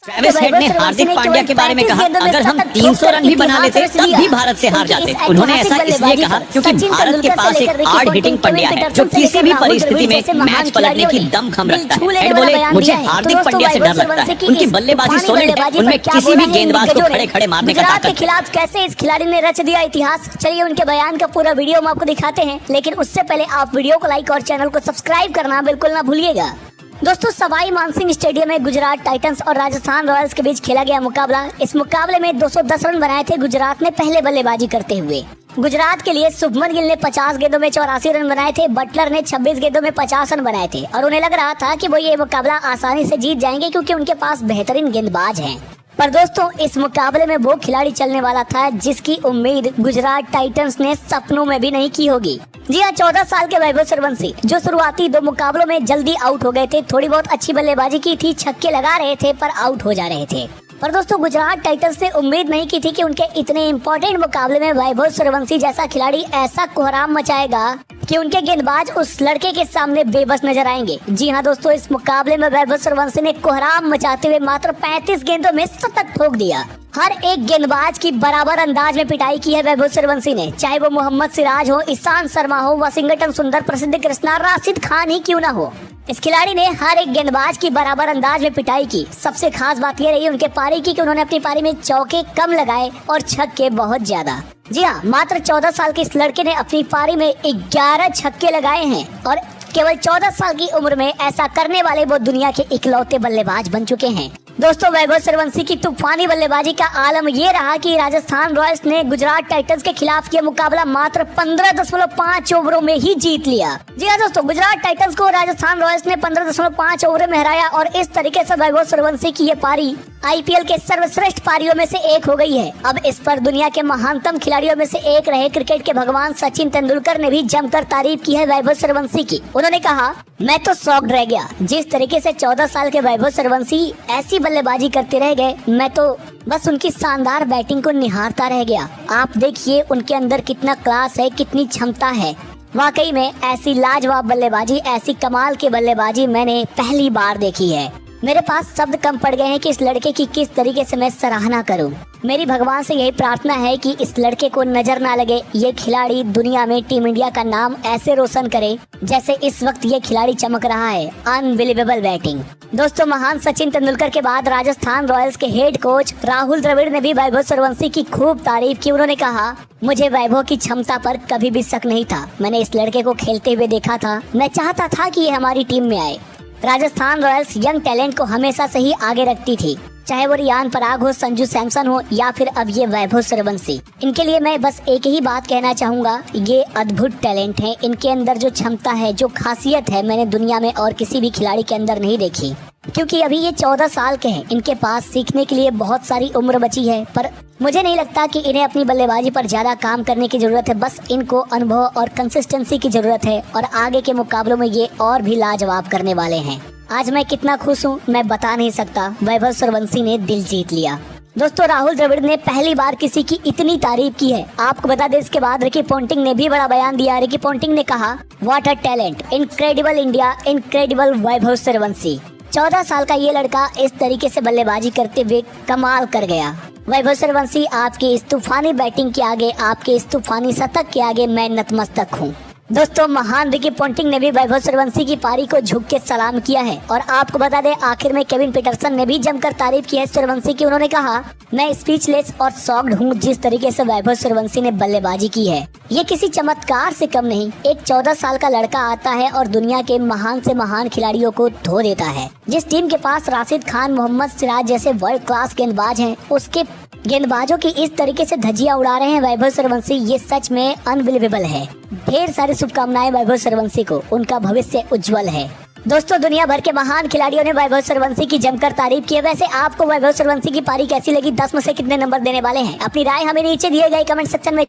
Travis head ने हार्दिक पांड्या के बारे में कहा, अगर हम 300 रन भी बना लेते तब भी भारत से हार जाते। उन्होंने ऐसा इसलिए कहा क्योंकि भारत के पास एक हार्ड हिटिंग पंड्या है जो किसी भी परिस्थिति में मैच पलटने की दमखम रखता है। हेड बोले, मुझे हार्दिक पंड्या से डर लगता है, उनकी बल्लेबाजी सॉलिड है, उनमें किसी भी गेंदबाज को खड़े खड़े मारने का ताकत है। के खिलाफ कैसे इस खिलाड़ी ने रच दिया इतिहास, चलिए उनके बयान का पूरा वीडियो हम आपको दिखाते हैं। लेकिन उससे पहले आप वीडियो को लाइक और चैनल को सब्सक्राइब करना बिल्कुल ना भूलिएगा। दोस्तों, सवाई मानसिंह स्टेडियम में गुजरात टाइटंस और राजस्थान रॉयल्स के बीच खेला गया मुकाबला। इस मुकाबले में 210 रन बनाए थे गुजरात ने पहले बल्लेबाजी करते हुए। गुजरात के लिए शुभमन गिल ने 50 गेंदों में 84 रन बनाए थे, बटलर ने 26 गेंदों में 50 रन बनाए थे और उन्हें लग रहा था कि वो ये मुकाबला आसानी से जीत जाएंगे क्योंकि उनके पास बेहतरीन गेंदबाज हैं। पर दोस्तों, इस मुकाबले में वो खिलाड़ी चलने वाला था जिसकी उम्मीद गुजरात टाइटंस ने सपनों में भी नहीं की होगी। जी हाँ, 14 साल के वैभव सूर्यवंशी जो शुरुआती 2 मुकाबलों में जल्दी आउट हो गए थे। थोड़ी बहुत अच्छी बल्लेबाजी की थी, छक्के लगा रहे थे पर आउट हो जा रहे थे। पर दोस्तों, गुजरात टाइटंस ने उम्मीद नहीं की थी कि उनके इतने इम्पोर्टेंट मुकाबले में वैभव सूर्यवंशी जैसा खिलाड़ी ऐसा कोहराम मचाएगा कि उनके गेंदबाज उस लड़के के सामने बेबस नजर आएंगे। जी हाँ दोस्तों, इस मुकाबले में वैभव सूर्यवंशी ने कोहराम मचाते हुए मात्र 35 गेंदों में शतक ठोक दिया। हर एक गेंदबाज की बराबर अंदाज में पिटाई की है वैभव सूर्यवंशी ने, चाहे वो मोहम्मद सिराज हो, ईशांत शर्मा हो, वाशिंगटन सुंदर, प्रसिद्ध कृष्णा, राशिद खान ही क्यों ना हो। इस खिलाड़ी ने हर एक गेंदबाज की बराबर अंदाज में पिटाई की। सबसे खास बात यह रही उनके पारी की कि उन्होंने अपनी पारी में चौके कम लगाए और छक्के बहुत ज्यादा। जी हाँ, मात्र 14 साल के इस लड़के ने अपनी पारी में 11 छक्के लगाए हैं और केवल 14 साल की उम्र में ऐसा करने वाले वो दुनिया के इकलौते बल्लेबाज बन चुके हैं। दोस्तों, वैभव सूर्यवंशी की तूफानी बल्लेबाजी का आलम ये रहा कि राजस्थान रॉयल्स ने गुजरात टाइटंस के खिलाफ ये मुकाबला मात्र 15.5 ओवरों में ही जीत लिया। जी हाँ दोस्तों, गुजरात टाइटंस को राजस्थान रॉयल्स ने 15.5 ओवरों में हराया और इस तरीके से वैभव सूर्यवंशी की ये पारी आईपीएल के सर्वश्रेष्ठ पारियों में से एक हो गई है। अब इस पर दुनिया के महानतम खिलाड़ियों में से एक रहे क्रिकेट के भगवान सचिन तेंदुलकर ने भी जमकर तारीफ की है वैभव सूर्यवंशी की। उन्होंने कहा, मैं तो शॉक्ड रह गया जिस तरीके से 14 साल के वैभव सूर्यवंशी ऐसी बल्लेबाजी करते रह गए। मैं तो बस उनकी शानदार बैटिंग को निहारता रह गया। आप देखिए उनके अंदर कितना क्लास है, कितनी क्षमता है। वाकई में ऐसी लाजवाब बल्लेबाजी, ऐसी कमाल की बल्लेबाजी मैंने पहली बार देखी है। मेरे पास शब्द कम पड़ गए हैं कि इस लड़के की किस तरीके से मैं सराहना करूं। मेरी भगवान से यही प्रार्थना है कि इस लड़के को नजर ना लगे, ये खिलाड़ी दुनिया में टीम इंडिया का नाम ऐसे रोशन करे जैसे इस वक्त ये खिलाड़ी चमक रहा है। Unbelievable batting. दोस्तों, महान सचिन तेंदुलकर के बाद राजस्थान रॉयल्स के हेड कोच राहुल द्रविड़ ने भी वैभव सूर्यवंशी की खूब तारीफ की। उन्होंने कहा, मुझे वैभव की क्षमता पर कभी भी शक नहीं था। मैंने इस लड़के को खेलते हुए देखा था, मैं चाहता था कि ये हमारी टीम में आए। राजस्थान रॉयल्स यंग टैलेंट को हमेशा से ही आगे रखती थी, चाहे वो रियान पराग हो, संजू सैमसन हो या फिर अब ये वैभव सूर्यवंशी। इनके लिए मैं बस एक ही बात कहना चाहूंगा, ये अद्भुत टैलेंट है। इनके अंदर जो क्षमता है, जो खासियत है, मैंने दुनिया में और किसी भी खिलाड़ी के अंदर नहीं देखी। क्योंकि अभी ये 14 साल के हैं, इनके पास सीखने के लिए बहुत सारी उम्र बची है। पर मुझे नहीं लगता कि इन्हें अपनी बल्लेबाजी पर ज्यादा काम करने की जरूरत है। बस इनको अनुभव और कंसिस्टेंसी की जरूरत है और आगे के मुकाबलों में ये और भी लाजवाब करने वाले हैं। आज मैं कितना खुश हूँ मैं बता नहीं सकता। वैभव सूर्यवंशी ने दिल जीत लिया। दोस्तों, राहुल द्रविड़ ने पहली बार किसी की इतनी तारीफ की है। आपको बता दें, इसके बाद रिकी पोंटिंग ने भी बड़ा बयान दिया। रिकी पोंटिंग ने कहा, what a talent, incredible India, incredible Vaibhav Suryavanshi. 14 साल का ये लड़का इस तरीके से बल्लेबाजी करते हुए कमाल कर गया। वैभव सूर्यवंशी, आपकी इस तूफानी बैटिंग के आगे, आपके इस तूफानी शतक के आगे मैं नतमस्तक हूँ। दोस्तों, महान रिकी पोंटिंग ने भी वैभव सूर्यवंशी की पारी को झुक के सलाम किया है। और आपको बता दें, आखिर में केविन पीटरसन ने भी जमकर तारीफ की है सूर्यवंशी की। उन्होंने कहा, मैं स्पीचलेस और शॉक्ड हूँ जिस तरीके से वैभव सूर्यवंशी ने बल्लेबाजी की है। ये किसी चमत्कार से कम नहीं। एक 14 साल का लड़का आता है और दुनिया के महान से महान खिलाड़ियों को धो देता है। जिस टीम के पास राशिद खान, मोहम्मद सिराज जैसे वर्ल्ड क्लास गेंदबाज हैं, उसके गेंदबाजों की इस तरीके से धज्जियां उड़ा रहे हैं वैभव सूर्यवंशी, ये सच में अनबिलीवेबल है। ढेर सारी शुभकामनाएं वैभव सूर्यवंशी को, उनका भविष्य उज्जवल है। दोस्तों, दुनिया भर के महान खिलाड़ियों ने वैभव सूर्यवंशी की जमकर तारीफ की है। वैसे आपको वैभव सूर्यवंशी की पारी कैसी लगी? 10 में से कितने नंबर देने वाले हैं? अपनी राय हमें नीचे दिए गए कमेंट सेक्शन में